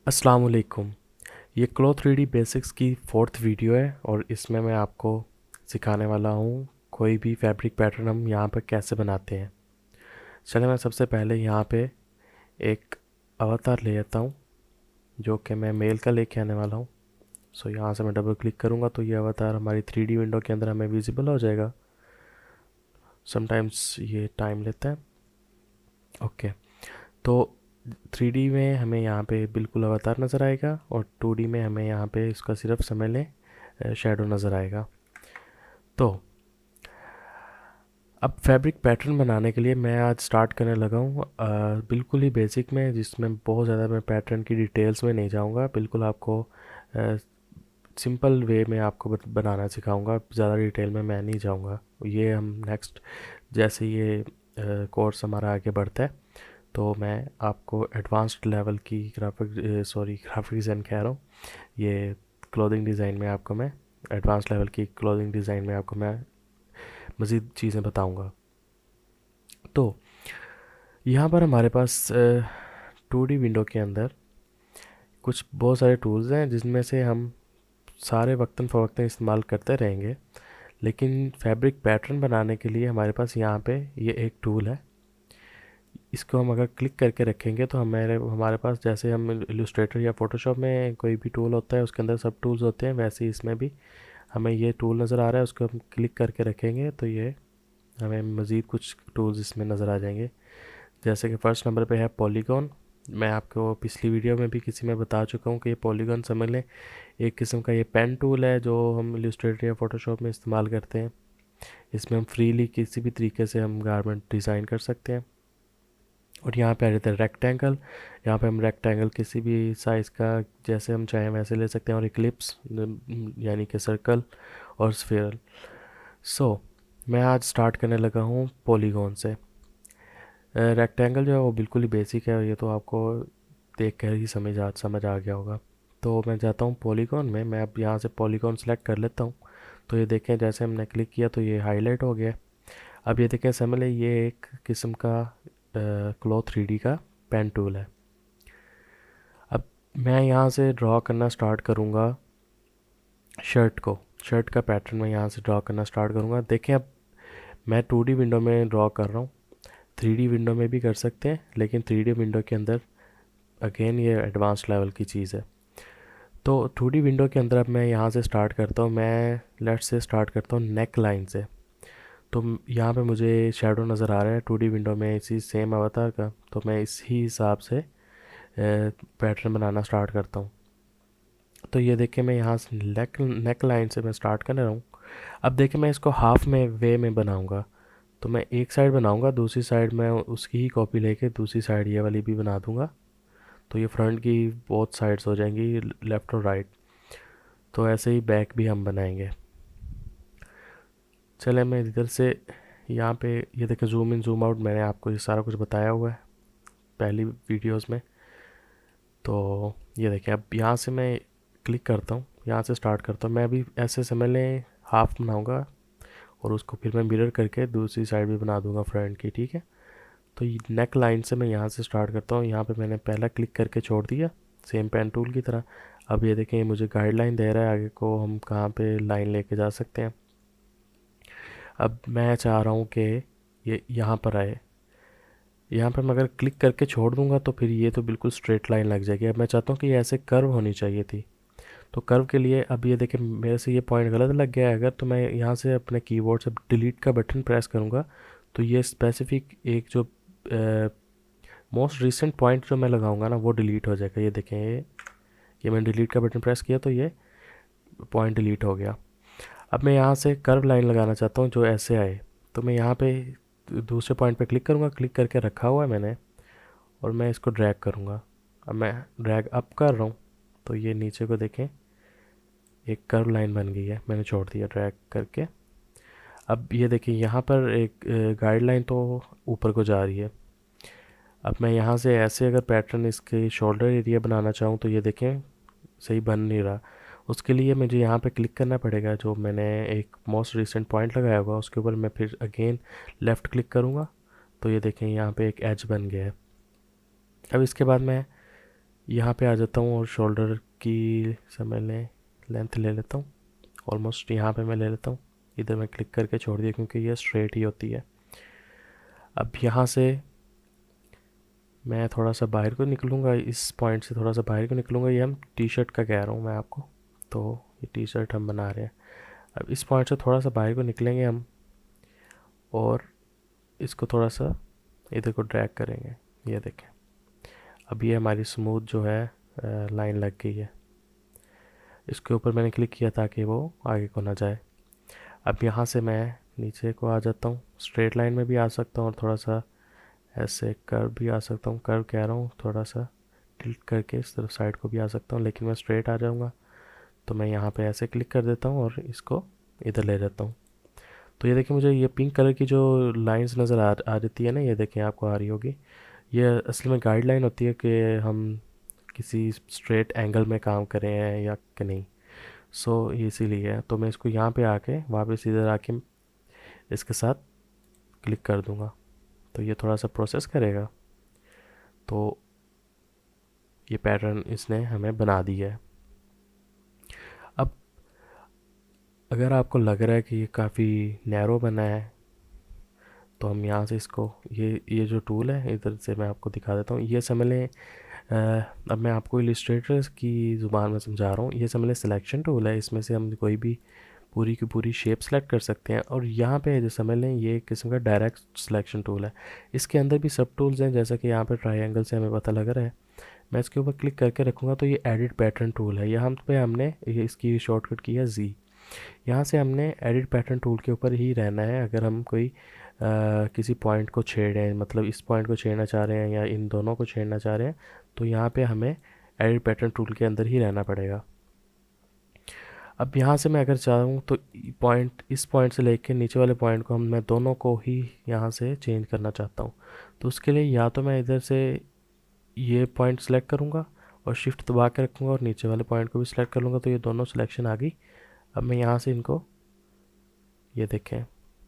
अस्सलाम वालेकुम। ये क्लो 3D बेसिक्स की फोर्थ वीडियो है और इसमें मैं आपको सिखाने वाला हूँ कोई भी फैब्रिक पैटर्न हम यहाँ पर कैसे बनाते हैं। चलिए मैं सबसे पहले यहाँ पे एक अवतार ले लेता हूँ जो कि मैं मेल का लेके आने वाला हूँ। सो यहाँ से मैं डबल क्लिक करूँगा तो ये अवतार हमारी 3D विंडो के अंदर हमें विजिबल हो जाएगा। समटाइम्स ये टाइम लेता है। ओके, तो 3D में हमें यहाँ पे बिल्कुल अवतार नज़र आएगा और 2D में हमें यहाँ पे इसका सिर्फ समझ लें शैडो नज़र आएगा। तो अब फैब्रिक पैटर्न बनाने के लिए मैं आज स्टार्ट करने लगा हूँ बिल्कुल ही बेसिक में, जिसमें बहुत ज़्यादा मैं पैटर्न की डिटेल्स में नहीं जाऊँगा। बिल्कुल आपको सिंपल वे में आपको बनाना सिखाऊंगा, ज़्यादा डिटेल में मैं नहीं जाऊँगा। ये हम नेक्स्ट जैसे ये कोर्स हमारा आगे बढ़ता है तो मैं आपको एडवांस्ड लेवल की ग्राफिक डिज़ाइन कह रहा हूँ, ये क्लोथिंग डिज़ाइन में आपको मैं एडवांस लेवल की क्लोथिंग डिज़ाइन में आपको मैं मज़ीद चीज़ें बताऊंगा। तो यहाँ पर हमारे पास 2D विंडो के अंदर कुछ बहुत सारे टूल्स हैं जिनमें से हम सारे वक्तन फ़वक्तन इस्तेमाल करते रहेंगे, लेकिन फैब्रिक पैटर्न बनाने के लिए हमारे पास यहाँ पे ये एक टूल है। इसको हम अगर क्लिक करके रखेंगे तो हमारे हमारे पास जैसे हम इलस्ट्रेटर या फोटोशॉप में कोई भी टूल होता है उसके अंदर सब टूल्स होते हैं, वैसे ही इसमें भी हमें ये टूल नज़र आ रहा है। उसको हम क्लिक करके रखेंगे तो ये हमें मज़ीद कुछ टूल्स इसमें नज़र आ जाएंगे। जैसे कि फ़र्स्ट नंबर पे है पॉलीगॉन। मैं आपको पिछली वीडियो में भी किसी में बता चुका हूँ कि ये पॉलीगॉन समझ लें एक किस्म का ये पेन टूल है जो हम इलस्ट्रेटर या फोटोशॉप में इस्तेमाल करते हैं। इसमें हम फ्रीली किसी भी तरीके से हम गारमेंट डिज़ाइन कर सकते हैं। और यहाँ पे आ जाता है रेक्टेंगल। यहाँ पे हम रेक्टेंगल किसी भी साइज़ का जैसे हम चाहें वैसे ले सकते हैं। और इक्लिप्स यानी कि सर्कल और स्फेरल। सो मैं आज स्टार्ट करने लगा हूँ पॉलीगॉन से। रेक्टेंगल जो है वो बिल्कुल ही बेसिक है, ये तो आपको देख कर ही समझ आ गया होगा। तो मैं जाता हूँ पॉलीगॉन में। मैं अब यहाँ से पॉलीगॉन सेलेक्ट कर लेता हूँ। तो ये देखें जैसे हमने क्लिक किया तो ये हाईलाइट हो गया। अब ये देखें समझ लें ये एक किस्म का क्लो 3D का पेन टूल है। अब मैं यहाँ से ड्रॉ करना स्टार्ट करूँगा शर्ट का पैटर्न मैं यहाँ से ड्रॉ करना स्टार्ट करूँगा। देखें अब मैं 2D विंडो में ड्रॉ कर रहा हूँ, 3D विंडो में भी कर सकते हैं, लेकिन 3D विंडो के अंदर अगेन ये एडवांस लेवल की चीज़ है। तो 2D विंडो के अंदर अब मैं यहाँ से स्टार्ट करता हूँ। मैं लेट से स्टार्ट करता हूँ नेक लाइन से। तो यहाँ पे मुझे शेडो नज़र आ रहा है 2D विंडो में इसी सेम अवतार का, तो मैं इसी हिसाब से पैटर्न बनाना स्टार्ट करता हूँ। तो ये देखें मैं यहाँ से नेक लाइन से मैं स्टार्ट कर रहा हूँ। अब देखें मैं इसको हाफ में वे में बनाऊँगा। तो मैं एक साइड बनाऊँगा, दूसरी साइड मैं उसकी ही कॉपी लेके दूसरी साइड ये वाली भी बना दूँगा। तो ये फ्रंट की बोथ साइड्स हो जाएंगी, लेफ़्ट और राइट। तो ऐसे ही बैक भी हम बनाएंगे। चले मैं इधर से यहाँ पे ये देखें जूम इन जूम आउट मैंने आपको ये सारा कुछ बताया हुआ है पहली वीडियोस में। तो ये देखें अब यहाँ से मैं क्लिक करता हूँ, यहाँ से स्टार्ट करता हूँ। मैं अभी ऐसे समझ लें हाफ बनाऊँगा और उसको फिर मैं मिरर करके दूसरी साइड भी बना दूँगा फ्रंट की, ठीक है। तो ये नेक लाइन से मैं यहाँ से स्टार्ट करता हूँ। यहाँ पे मैंने पहला क्लिक करके छोड़ दिया सेम पेन टूल की तरह। अब ये देखें मुझे गाइडलाइन दे रहा है आगे को हम कहाँ पे लाइन लेके जा सकते हैं। अब मैं चाह रहा हूँ कि ये यहाँ पर आए। यहाँ पर मैं अगर क्लिक करके छोड़ दूँगा तो फिर ये तो बिल्कुल स्ट्रेट लाइन लग जाएगी। अब मैं चाहता हूँ कि ये ऐसे कर्व होनी चाहिए थी। तो कर्व के लिए अब ये देखें मेरे से ये पॉइंट गलत लग गया है अगर, तो मैं यहाँ से अपने कीबोर्ड से डिलीट का बटन प्रेस करूँगा तो ये स्पेसिफिक एक जो मोस्ट रिसेंट पॉइंट जो मैं लगाऊंगा ना वो डिलीट हो जाएगा। ये देखें ये मैंने डिलीट का बटन प्रेस किया तो ये पॉइंट डिलीट हो गया। अब मैं यहाँ से कर्व लाइन लगाना चाहता हूँ जो ऐसे आए। तो मैं यहाँ पे दूसरे पॉइंट पे क्लिक करूँगा, क्लिक करके रखा हुआ है मैंने, और मैं इसको ड्रैग करूँगा। अब मैं ड्रैग अप कर रहा हूँ तो ये नीचे को देखें एक कर्व लाइन बन गई है, मैंने छोड़ दिया ड्रैग करके। अब ये देखिए यहाँ पर एक गाइडलाइन तो ऊपर को जा रही है। अब मैं यहाँ से ऐसे अगर पैटर्न इसके शोल्डर एरिया बनाना चाहूँ तो ये देखें सही बन नहीं रहा। उसके लिए मुझे यहाँ पे क्लिक करना पड़ेगा, जो मैंने एक मोस्ट रिसेंट पॉइंट लगाया होगा उसके ऊपर मैं फिर अगेन लेफ़्ट क्लिक करूँगा तो ये देखें यहाँ पे एक एज बन गया है। अब इसके बाद मैं यहाँ पे आ जाता हूँ और शोल्डर की समझ लें लेंथ ले लेता हूँ, ऑलमोस्ट यहाँ पे मैं ले लेता हूँ। इधर मैं क्लिक करके छोड़ दिया क्योंकि ये स्ट्रेट ही होती है। अब यहाँ से मैं थोड़ा सा बाहर को निकलूँगा, इस पॉइंट से थोड़ा सा बाहर को निकलूँगा। ये हम टी शर्ट का कह रहा हूँ मैं आपको, तो ये टी शर्ट हम बना रहे हैं। अब इस पॉइंट से थोड़ा सा बाहर को निकलेंगे हम और इसको थोड़ा सा इधर को ड्रैग करेंगे। ये देखें, अब ये हमारी स्मूथ जो है लाइन लग गई है। इसके ऊपर मैंने क्लिक किया ताकि वो आगे को ना जाए। अब यहाँ से मैं नीचे को आ जाता हूँ, स्ट्रेट लाइन में भी आ सकता हूँ और थोड़ा सा ऐसे कर्व भी आ सकता हूँ। कर्व कह रहा हूँ, थोड़ा सा टिल्ट करके इस तरफ साइड को भी आ सकता हूँ, लेकिन मैं स्ट्रेट आ जाऊँगा। तो मैं यहाँ पे ऐसे क्लिक कर देता हूँ और इसको इधर ले जाता हूँ। तो ये देखिए मुझे ये पिंक कलर की जो लाइंस नज़र आ रही है ना, ये देखें आपको आ रही होगी। ये असल में गाइडलाइन होती है कि हम किसी स्ट्रेट एंगल में काम करें हैं या कि नहीं। सो इसीलिए है। तो मैं इसको यहाँ पे आके वापस इधर आके इसके साथ क्लिक कर दूँगा, तो ये थोड़ा सा प्रोसेस करेगा। तो ये पैटर्न इसने हमें बना दिया है। अब अगर आपको लग रहा है कि ये काफ़ी नैरो बना है, तो हम यहाँ से इसको ये जो टूल है इधर से मैं आपको दिखा देता हूँ। ये समझ लें अब मैं आपको इलिस्ट्रेटर की ज़ुबान में समझा रहा हूँ। ये समझ लें सिलेक्शन टूल है, इसमें से हम कोई भी पूरी की पूरी शेप सेलेक्ट कर सकते हैं। और यहाँ पे जो समझ लें ये एक किस्म का डायरेक्ट सिलेक्शन टूल है। इसके अंदर भी सब टूल्स हैं, जैसा कि यहाँ पे ट्रायंगल से हमें पता लग रहा है। मैं इसके ऊपर क्लिक करके रखूँगा तो ये एडिट पैटर्न टूल है। यहाँ पे हमने ये इसकी शॉर्टकट की है जी। यहाँ से हमने एडिट पैटर्न टूल के ऊपर ही रहना है। अगर हम कोई किसी पॉइंट को छेड़ें, मतलब इस पॉइंट को छेड़ना चाह रहे हैं या इन दोनों को छेड़ना चाह रहे हैं, तो यहाँ पे हमें एडिट पैटर्न टूल के अंदर ही रहना पड़ेगा। अब यहाँ से मैं अगर चाहूँ तो पॉइंट इस पॉइंट से लेके नीचे वाले पॉइंट को मैं दोनों को ही यहाँ से चेंज करना चाहता हूँ। तो उसके लिए या तो मैं इधर से ये पॉइंट सेलेक्ट करूँगा और शिफ्ट दबा के रखूँगा और नीचे वाले पॉइंट को भी सिलेक्ट कर लूँगा, तो ये दोनों सिलेक्शन आ गई। अब मैं यहाँ से इनको ये देखें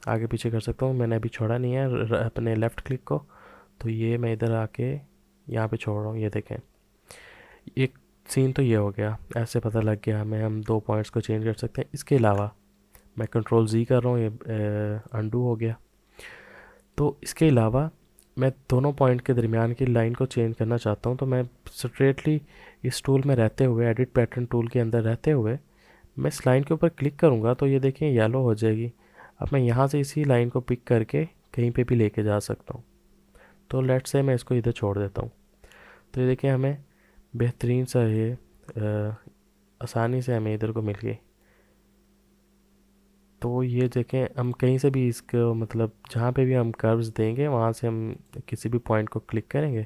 आगे पीछे कर सकता हूँ। मैंने अभी छोड़ा नहीं है अपने लेफ़्ट क्लिक को, तो ये मैं इधर आके यहाँ पे छोड़ रहा हूँ। ये देखें एक सीन तो ये हो गया, ऐसे पता लग गया हमें हम दो पॉइंट्स को चेंज कर सकते हैं। इसके अलावा मैं कंट्रोल जी कर रहा हूँ, ये अंडू हो गया। तो इसके अलावा मैं दोनों पॉइंट के दरमियान की लाइन को चेंज करना चाहता हूँ, तो मैं स्ट्रेटली इस टूल में रहते हुए, एडिट पैटर्न टूल के अंदर रहते हुए मैं इस लाइन के ऊपर क्लिक करूँगा तो ये देखें येलो हो जाएगी। अब मैं यहाँ से इसी लाइन को पिक करके कहीं पे भी लेके जा सकता हूँ। तो लेट्स से मैं इसको इधर छोड़ देता हूँ। तो ये देखें हमें बेहतरीन सा ये आसानी से हमें इधर को मिल गई। तो ये देखें हम कहीं से भी इसको मतलब जहाँ पे भी हम कर्व्स देंगे वहाँ से हम किसी भी पॉइंट को क्लिक करेंगे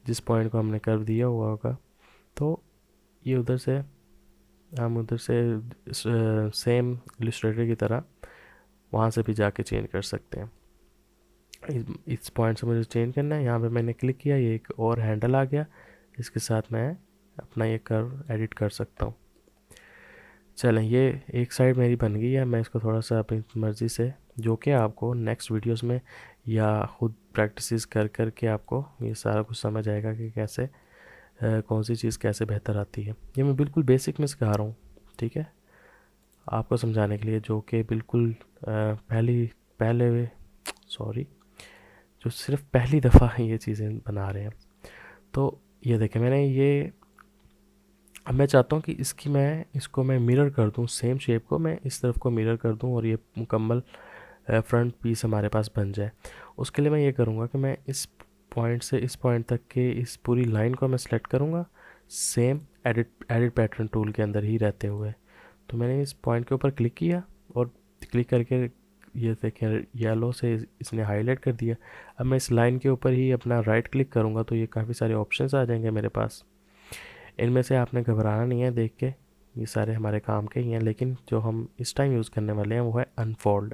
जिस पॉइंट को हमने कर्व दिया हुआ होगा, तो ये उधर से हम उधर से सेम इलस्ट्रेटर की तरह वहाँ से भी जाके चेंज कर सकते हैं। इस पॉइंट से मुझे चेंज करना है, यहाँ पे मैंने क्लिक किया, ये एक और हैंडल आ गया, इसके साथ मैं अपना ये कर्व एडिट कर सकता हूँ। चलें ये एक साइड मेरी बन गई है। मैं इसको थोड़ा सा अपनी मर्ज़ी से, जो कि आपको नेक्स्ट वीडियोस में या ख़ुद प्रैक्टिस कर कर के आपको ये सारा कुछ समझ आएगा कि कैसे कौन सी चीज़ कैसे बेहतर आती है। ये मैं बिल्कुल बेसिक में सिखा रहा हूँ, ठीक है, आपको समझाने के लिए, जो कि बिल्कुल पहले सॉरी जो सिर्फ पहली दफ़ा ये चीज़ें बना रहे हैं। तो ये देखें मैंने ये, अब मैं चाहता हूँ कि इसको मैं मिरर कर दूँ, सेम शेप को मैं इस तरफ को मिरर कर दूँ और ये मुकम्मल फ्रंट पीस हमारे पास बन जाए। उसके लिए मैं ये करूँगा कि मैं इस पॉइंट से इस पॉइंट तक के इस पूरी लाइन को मैं सेलेक्ट करूँगा, सेम एडिट पैटर्न टूल के अंदर ही रहते हुए। तो मैंने इस पॉइंट के ऊपर क्लिक किया और क्लिक करके ये देखें येलो से इसने हाईलाइट कर दिया। अब मैं इस लाइन के ऊपर ही अपना राइट क्लिक करूँगा तो ये काफ़ी सारे ऑप्शंस आ जाएंगे मेरे पास। इनमें से आपने घबराना नहीं है देख के, ये सारे हमारे काम के ही हैं, लेकिन जो हम इस टाइम यूज़ करने वाले हैं वो है अनफोल्ड।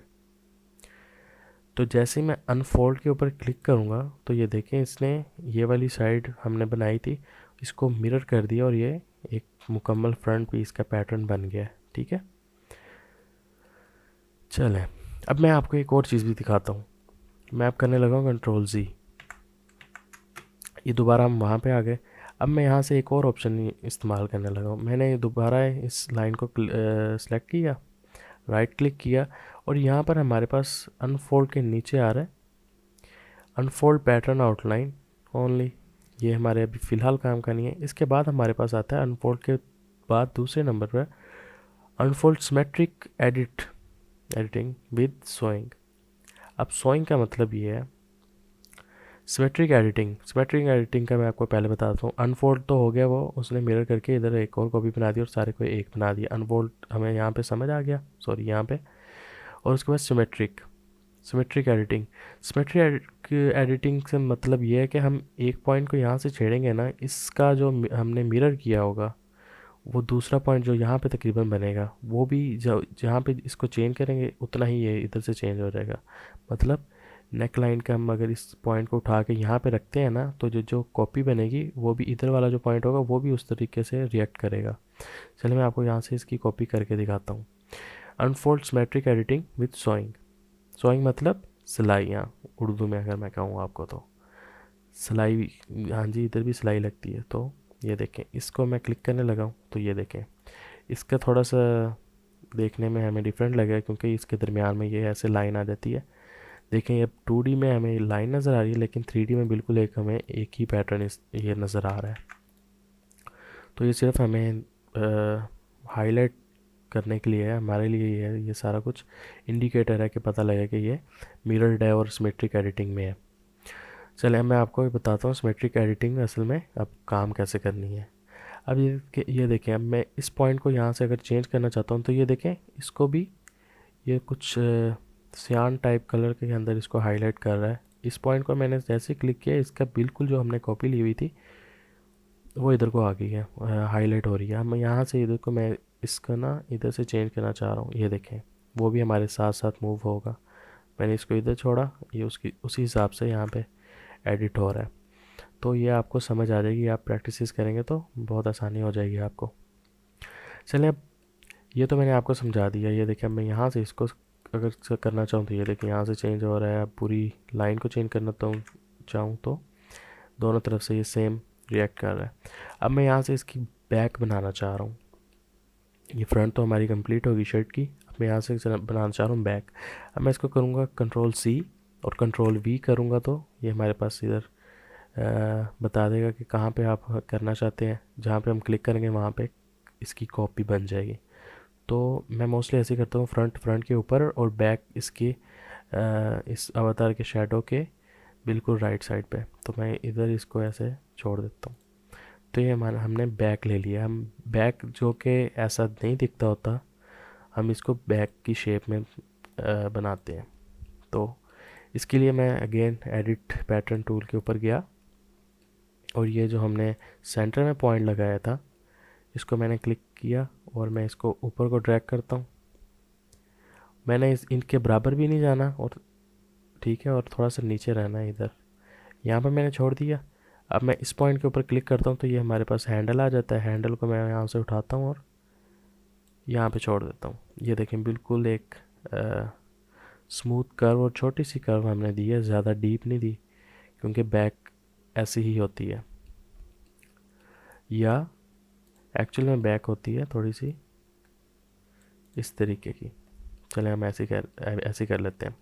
तो जैसे ही मैं अनफोल्ड के ऊपर क्लिक करूँगा तो ये देखें इसने ये वाली साइड हमने बनाई थी इसको मिरर कर दिया और ये एक मुकम्मल फ्रंट पीस का पैटर्न बन गया, ठीक है। चलें अब मैं आपको एक और चीज़ भी दिखाता हूँ। मैं अब करने लगा हूँ कंट्रोल जी, ये दोबारा हम वहाँ पे आ गए। अब मैं यहाँ से एक और ऑप्शन इस्तेमाल करने लगा हूँ। मैंने दोबारा इस लाइन को सेलेक्ट किया, राइट क्लिक किया, और यहाँ पर हमारे पास अनफोल्ड के नीचे आ रहा है अनफोल्ड पैटर्न आउटलाइन ओनली। ये हमारे अभी फ़िलहाल काम का नहीं है। इसके बाद हमारे पास आता है अनफोल्ड के बाद दूसरे नंबर पर unfold symmetric editing with sewing. अब सोइंग का मतलब ये है सिमेट्रिक एडिटिंग का मैं आपको पहले बताता हूँ। अनफोल्ड तो हो गया, वो उसने मिरर करके इधर एक और कॉपी बना दी और सारे को एक बना दिया। अनफोल्ड हमें यहाँ पे समझ आ गया, सॉरी यहाँ पे। और उसके बाद सिमेट्रिक एडिटिंग से मतलब ये है कि हम एक पॉइंट को यहाँ से छेड़ेंगे ना, इसका जो हमने मिरर किया होगा वो दूसरा पॉइंट जो यहाँ पे तकरीबन बनेगा वो भी जहाँ पे इसको चेंज करेंगे उतना ही ये इधर से चेंज हो जाएगा। मतलब नेक लाइन का हम अगर इस पॉइंट को उठा के यहाँ पे रखते हैं ना, तो जो जो कॉपी बनेगी वो भी इधर वाला जो पॉइंट होगा वो भी उस तरीके से रिएक्ट करेगा। चलिए मैं आपको यहाँ से इसकी कॉपी करके दिखाता हूँ। Unfold symmetric editing with sewing मतलब सिलाई, यहाँ उर्दू में अगर मैं कहूँ आपको तो सिलाई, हाँ जी इधर भी सिलाई लगती है। तो ये देखें, इसको मैं क्लिक करने लगा हूँ तो ये देखें, इसका थोड़ा सा देखने में हमें डिफरेंट लगेगा क्योंकि इसके दरमियान में ये ऐसे लाइन आ जाती है। देखें अब 2D में हमें लाइन नज़र आ रही है, लेकिन 3D में बिल्कुल हमें एक ही पैटर्न ये नज़र आ रहा है। तो ये सिर्फ हमें हाईलाइट करने के लिए है, हमारे लिए ये सारा कुछ इंडिकेटर है कि पता लगे कि ये मिरर्ड है और सिमेट्रिक एडिटिंग में है। चलिए मैं आपको बताता हूँ सिमेट्रिक एडिटिंग असल में अब काम कैसे करनी है। अब ये देखें, अब मैं इस पॉइंट को यहाँ से अगर चेंज करना चाहता हूँ तो ये देखें, इसको भी ये कुछ सियान टाइप कलर के अंदर इसको हाईलाइट कर रहा है। इस पॉइंट को मैंने जैसे क्लिक किया, इसका बिल्कुल जो हमने कॉपी ली हुई थी वो इधर को आ गई है, हाईलाइट हो रही है। मैं यहाँ से इधर को मैं इसका ना इधर से चेंज करना चाह रहा हूँ, ये देखें वो भी हमारे साथ साथ मूव होगा। मैंने इसको इधर छोड़ा, ये उसकी उसी हिसाब से यहाँ पे एडिट हो रहा है। तो ये आपको समझ आ जाएगी, आप प्रैक्टिस करेंगे तो बहुत आसानी हो जाएगी आपको। चलिए अब ये तो मैंने आपको समझा दिया। ये देखिए मैं यहाँ से इसको अगर करना चाहूँ तो ये देखिए यहाँ से चेंज हो रहा है। अब पूरी लाइन को चेंज करना चाहूँ तो दोनों तरफ से ये सेम रिएक्ट कर रहा है। अब मैं यहाँ से इसकी बैक बनाना चाह रहा हूँ। ये फ्रंट तो हमारी कंप्लीट होगी शर्ट की, अब मैं यहाँ से बनाना चाह रहा हूँ बैक। अब मैं इसको करूँगा Ctrl+C और Ctrl+V करूँगा तो ये हमारे पास इधर बता देगा कि कहाँ पे आप करना चाहते हैं। जहाँ पे हम क्लिक करेंगे वहाँ पे इसकी कॉपी बन जाएगी। तो मैं मोस्टली ऐसे करता हूँ, फ्रंट के ऊपर और बैक इसके इस अवतार के शैडो के बिल्कुल राइट साइड पे। तो मैं इधर इसको ऐसे छोड़ देता हूँ। तो ये हमने बैक ले लिया। हम बैक जो कि ऐसा नहीं दिखता होता, हम इसको बैक की शेप में बनाते हैं। तो इसके लिए मैं अगेन एडिट पैटर्न टूल के ऊपर गया और ये जो हमने सेंटर में पॉइंट लगाया था इसको मैंने क्लिक किया और मैं इसको ऊपर को ड्रैग करता हूँ। मैंने इनके बराबर भी नहीं जाना और ठीक है, और थोड़ा सा नीचे रहना है इधर। यहाँ पर मैंने छोड़ दिया। अब मैं इस पॉइंट के ऊपर क्लिक करता हूँ तो ये हमारे पास हैंडल आ जाता है। हैंडल को मैं यहाँ से उठाता हूँ और यहाँ पे छोड़ देता हूँ। ये देखें बिल्कुल एक स्मूथ कर्व और छोटी सी कर्व हमने दी है, ज़्यादा डीप नहीं दी क्योंकि बैक ऐसी ही होती है, या एक्चुअल में बैक होती है थोड़ी सी इस तरीके की। चले हम ऐसे कर लेते हैं।